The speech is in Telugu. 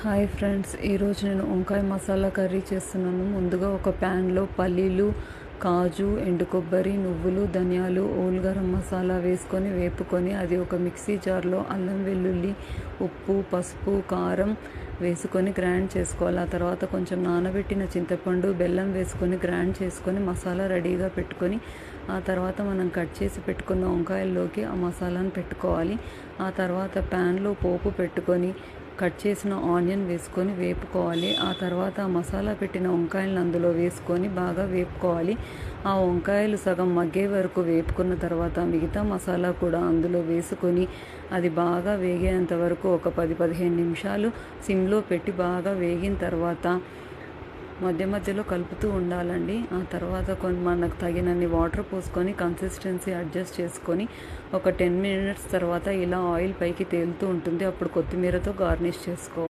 హాయ్ ఫ్రెండ్స్, ఈరోజు నేను వంకాయ మసాలా కర్రీ చేస్తున్నాను. ముందుగా ఒక ప్యాన్లో పల్లీలు, కాజు, ఎండు కొబ్బరి, నువ్వులు, ధనియాలు, ఓల్ గరం మసాలా వేసుకొని వేపుకొని అది ఒక మిక్సీ జార్లో అల్లం వెల్లుల్లి, ఉప్పు, పసుపు, కారం వేసుకొని గ్రైండ్ చేసుకోవాలి. ఆ తర్వాత కొంచెం నానబెట్టిన చింతపండు, బెల్లం వేసుకొని గ్రైండ్ చేసుకొని మసాలా రెడీగా పెట్టుకొని ఆ తర్వాత మనం కట్ చేసి పెట్టుకున్న వంకాయల్లోకి ఆ మసాలాను పెట్టుకోవాలి. ఆ తర్వాత ప్యాన్లో పోపు పెట్టుకొని కట్ చేసిన ఆనియన్ వేసుకొని వేపుకోవాలి. ఆ తర్వాత మసాలా పెట్టిన వంకాయలను అందులో వేసుకొని బాగా వేపుకోవాలి. ఆ వంకాయలు సగం మగ్గే వరకు వేపుకున్న తర్వాత మిగతా మసాలా కూడా అందులో వేసుకొని అది బాగా వేగేంత వరకు ఒక 10-15 నిమిషాలు సిమ్లో పెట్టి బాగా వేగిన తర్వాత మధ్య మధ్యలో కలుపుతూ ఉండాలండి. ఆ తర్వాత మనకు తగినన్ని వాటర్ పోసుకొని కన్సిస్టెన్సీ అడ్జస్ట్ చేసుకొని ఒక 10 మినిట్స్ తర్వాత ఇలా ఆయిల్ పైకి తేలుతూ ఉంటుంది. అప్పుడు కొత్తిమీరతో గార్నిష్ చేసుకోవాలి.